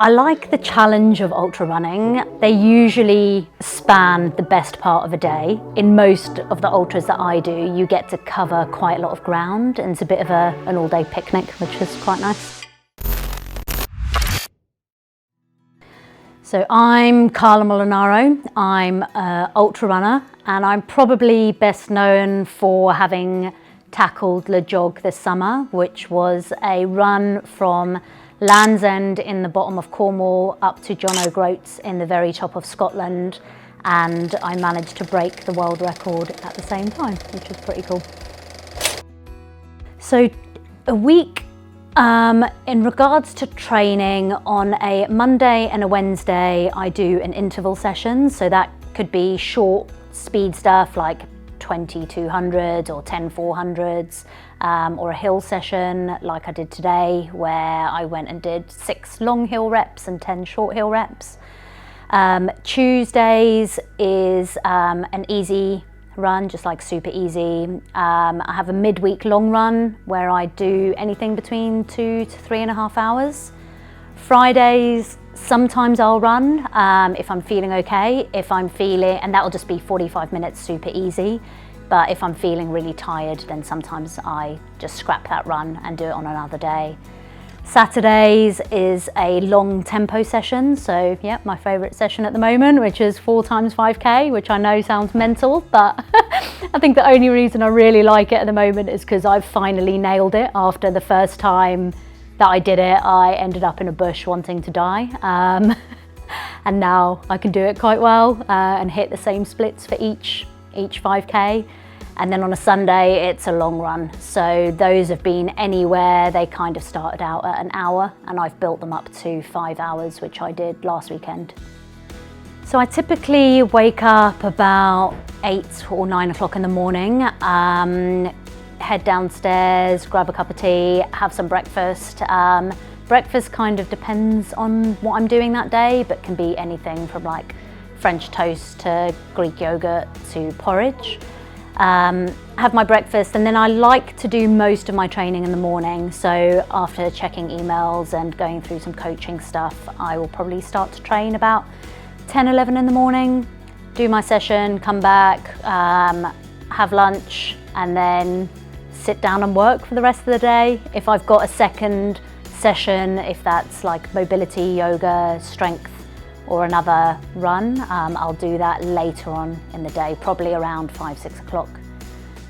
I like the challenge of ultra running. They usually span the best part of a day. In most of the ultras that I do, you get to cover quite a lot of ground, and it's a bit of an all-day picnic, which is quite nice. So I'm Carla Molinaro. I'm an ultra runner, and I'm probably best known for having tackled Le Jog this summer, which was a run from Land's End in the bottom of Cornwall up to John O'Groats in the very top of Scotland, and I managed to break the world record at the same time, which was pretty cool. So a week in regards to training, on a Monday and a Wednesday I do an interval session, so that could be short speed stuff like 20-200s or 10-400s, or a hill session like I did today, where I went and did 6 long hill reps and 10 short hill reps. Tuesdays is an easy run, just like super easy. I have a midweek long run where I do anything between 2 to 3.5 hours. Fridays, sometimes I'll run if I'm feeling okay. And that'll just be 45 minutes, super easy. But if I'm feeling really tired, then sometimes I just scrap that run and do it on another day. Saturdays is a long tempo session. So yeah, my favorite session at the moment, which is 4 times 5K, which I know sounds mental, but I think the only reason I really like it at the moment is because I've finally nailed it. After the first time that I did it, I ended up in a bush wanting to die. And now I can do it quite well and hit the same splits for each 5K. And then on a Sunday, it's a long run. So those have been anywhere. They kind of started out at an hour, and I've built them up to 5 hours, which I did last weekend. So I typically wake up about 8 or 9 o'clock in the morning, head downstairs, grab a cup of tea, have some breakfast. Breakfast kind of depends on what I'm doing that day, but can be anything from like French toast to Greek yogurt to porridge. Have my breakfast, and then I like to do most of my training in the morning. So after checking emails and going through some coaching stuff, I will probably start to train about 10, 11 in the morning, do my session, come back, have lunch, and then sit down and work for the rest of the day. If I've got a second session, if that's like mobility, yoga, strength, or another run, I'll do that later on in the day, probably around 5, 6 o'clock.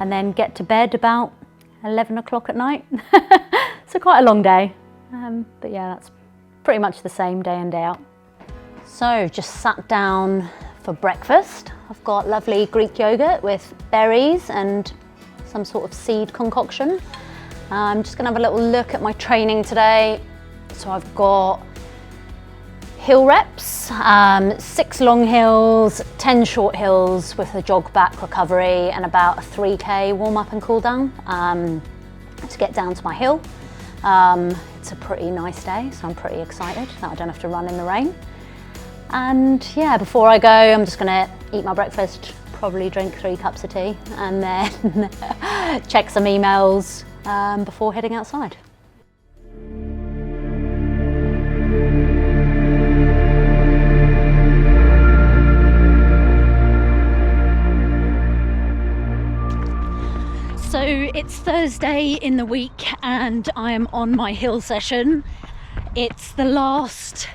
And then get to bed about 11 o'clock at night. So quite a long day. But yeah, that's pretty much the same day in, day out. So just sat down for breakfast. I've got lovely Greek yogurt with berries and some sort of seed concoction. I'm just gonna have a little look at my training today. So I've got hill reps, 6 long hills, 10 short hills with a jog back recovery, and about a 3K warm up and cool down to get down to my hill. It's a pretty nice day, so I'm pretty excited that I don't have to run in the rain. And yeah, before I go, I'm just gonna eat my breakfast, probably drink 3 cups of tea, and then check some emails before heading outside. So it's Thursday in the week and I am on my hill session. It's the last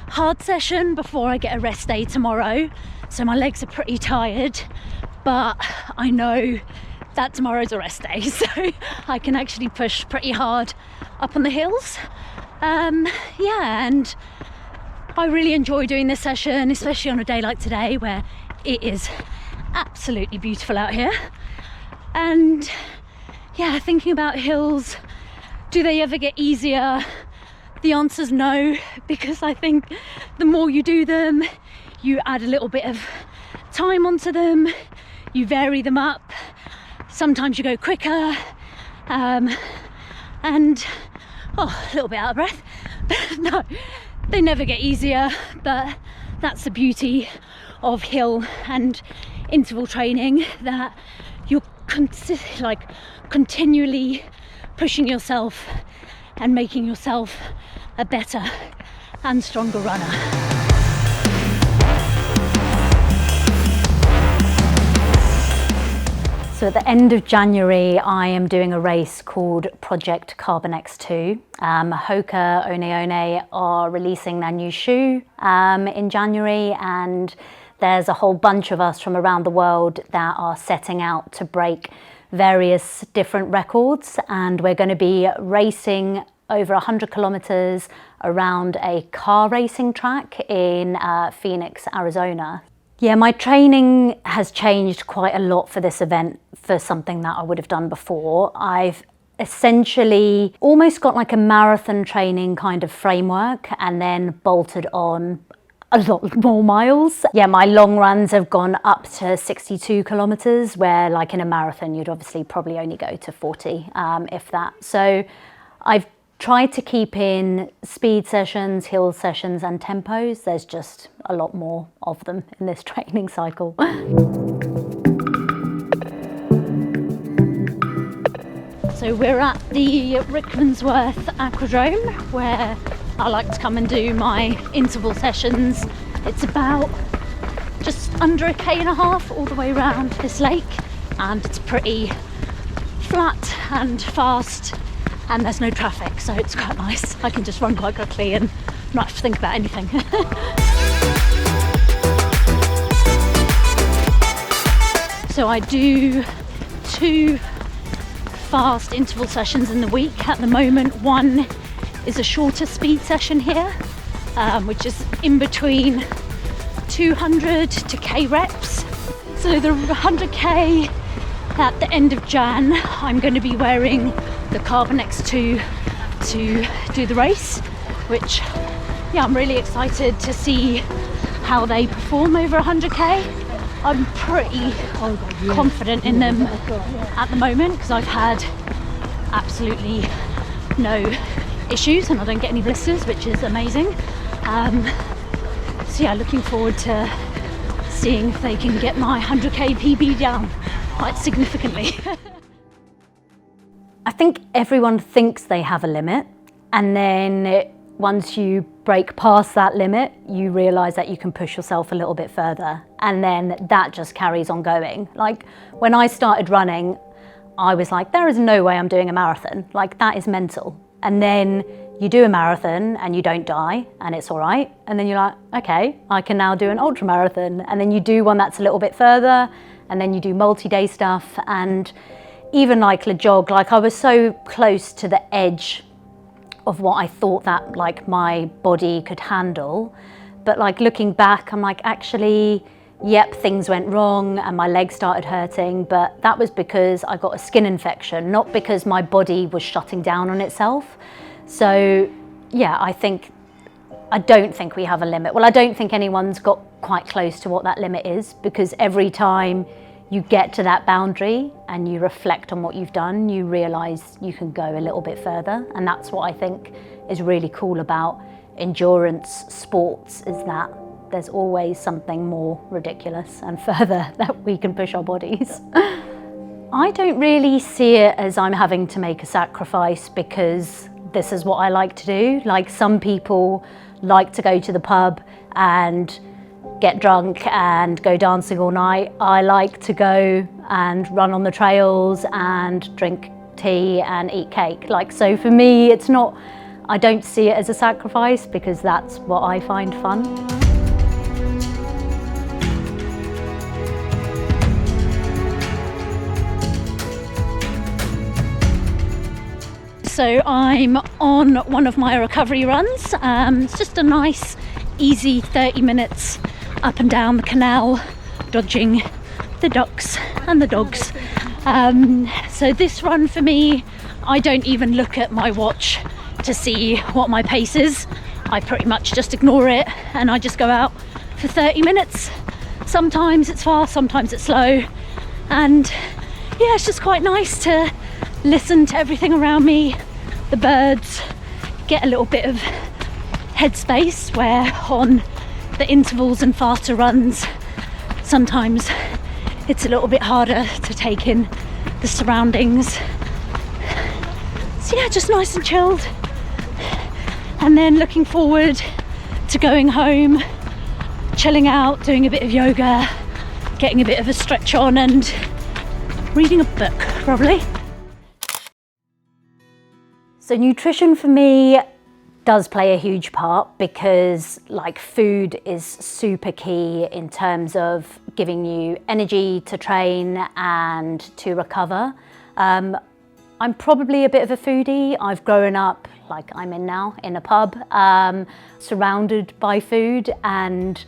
hard session before I get a rest day tomorrow. So my legs are pretty tired, but I know that tomorrow's a rest day, so I can actually push pretty hard up on the hills. Yeah, and I really enjoy doing this session, especially on a day like today where it is absolutely beautiful out here. And yeah, thinking about hills, do they ever get easier? The answer's no, because I think the more you do them, you add a little bit of time onto them, you vary them up. Sometimes you go quicker, and a little bit out of breath. No, they never get easier, but that's the beauty of hill and interval training, that you're continually pushing yourself and making yourself a better and stronger runner. So at the end of January, I am doing a race called Project Carbon X2. HOKA ONE ONE are releasing their new shoe in January, and there's a whole bunch of us from around the world that are setting out to break various different records, and we're going to be racing over 100 kilometers around a car racing track in Phoenix, Arizona. Yeah, my training has changed quite a lot for this event for something that I would have done before. I've essentially almost got like a marathon training kind of framework and then bolted on a lot more miles. Yeah, my long runs have gone up to 62 kilometers, where like in a marathon, you'd obviously probably only go to 40, if that. So I've tried to keep in speed sessions, hill sessions and tempos. There's just a lot more of them in this training cycle. So we're at the Rickmansworth Aquadrome, where I like to come and do my interval sessions. It's about just under a K&a-half all the way around this lake, and it's pretty flat and fast, and there's no traffic, so it's quite nice. I can just run quite quickly and not have to think about anything. So I do 2 fast interval sessions in the week at the moment. One is a shorter speed session here, which is in between 200 to K reps. So the 100K at the end of Jan, I'm going to be wearing the Carbon X2 to do the race, which, yeah, I'm really excited to see how they perform over 100K. I'm pretty confident in them at the moment because I've had absolutely no issues and I don't get any blisters, which is amazing. So yeah, looking forward to seeing if they can get my 100K PB down quite significantly. I think everyone thinks they have a limit, and then once you break past that limit, you realise that you can push yourself a little bit further, and then that just carries on going. Like when I started running, I was like, there is no way I'm doing a marathon. Like that is mental. And then you do a marathon and you don't die and it's all right. And then you're like, okay, I can now do an ultra marathon. And then you do one that's a little bit further, and then you do multi-day stuff. And even like a jog, like I was so close to the edge of what I thought that like my body could handle. But like looking back, I'm like, actually, yep, things went wrong and my legs started hurting, but that was because I got a skin infection, not because my body was shutting down on itself. So yeah, I don't think we have a limit. Well, I don't think anyone's got quite close to what that limit is, because every time you get to that boundary and you reflect on what you've done, you realise you can go a little bit further. And that's what I think is really cool about endurance sports, is that there's always something more ridiculous and further that we can push our bodies. I don't really see it as I'm having to make a sacrifice because this is what I like to do. Like some people like to go to the pub and get drunk and go dancing all night. I like to go and run on the trails and drink tea and eat cake. Like, so for me, it's not, I don't see it as a sacrifice because that's what I find fun. So I'm on one of my recovery runs. It's just a nice, easy 30 minutes up and down the canal, dodging the ducks and the dogs. So this run for me, I don't even look at my watch to see what my pace is. I pretty much just ignore it and I just go out for 30 minutes. Sometimes it's fast, sometimes it's slow. And yeah, it's just quite nice to listen to everything around me, the birds, get a little bit of headspace where on the intervals and faster runs, sometimes it's a little bit harder to take in the surroundings. So yeah, just nice and chilled. And then looking forward to going home, chilling out, doing a bit of yoga, getting a bit of a stretch on and reading a book, probably. So nutrition for me does play a huge part because like food is super key in terms of giving you energy to train and to recover. I'm probably a bit of a foodie. I've grown up, like I'm in now, in a pub, surrounded by food, and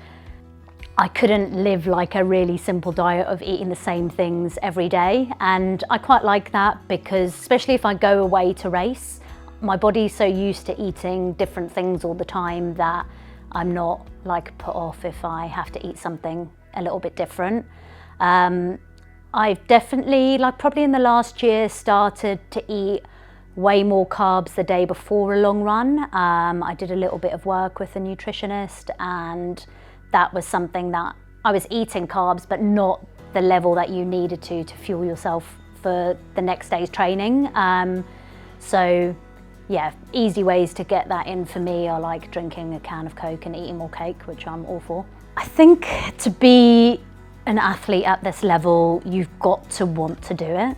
I couldn't live like a really simple diet of eating the same things every day. And I quite like that because especially if I go away to race, my body's so used to eating different things all the time that I'm not like put off if I have to eat something a little bit different. I've definitely, like probably in the last year, started to eat way more carbs the day before a long run. I did a little bit of work with a nutritionist, and that was something that I was eating carbs, but not the level that you needed to fuel yourself for the next day's training. So yeah, easy ways to get that in for me are like drinking a can of Coke and eating more cake, which I'm all for. I think to be an athlete at this level, you've got to want to do it.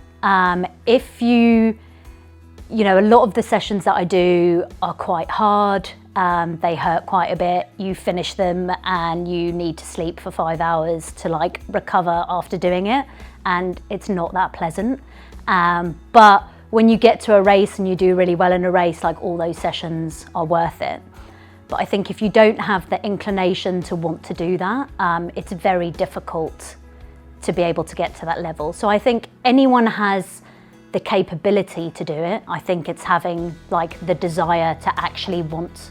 If you know, a lot of the sessions that I do are quite hard, they hurt quite a bit. You finish them and you need to sleep for 5 hours to like recover after doing it, and it's not that pleasant. But when you get to a race and you do really well in a race, like all those sessions are worth it. But I think if you don't have the inclination to want to do that, it's very difficult to be able to get to that level. So I think anyone has the capability to do it. I think it's having like the desire to actually want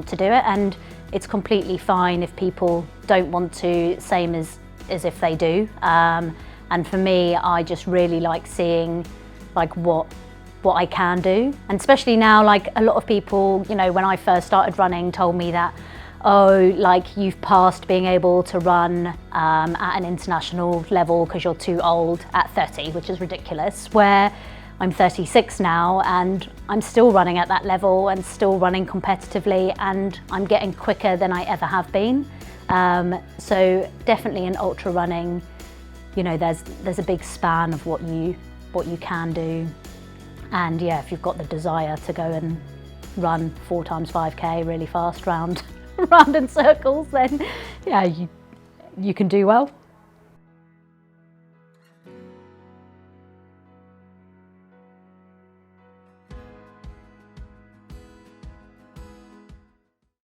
to do it, and it's completely fine if people don't want to, same as if they do. And for me, I just really like seeing like what I can do. And especially now, like a lot of people, you know, when I first started running told me that, oh, like you've passed being able to run at an international level because you're too old at 30, which is ridiculous, where I'm 36 now and I'm still running at that level and still running competitively, and I'm getting quicker than I ever have been. So definitely in ultra running, you know, there's a big span of what you can do. And yeah, if you've got the desire to go and run 4 times 5K really fast round in circles, then yeah, you can do well.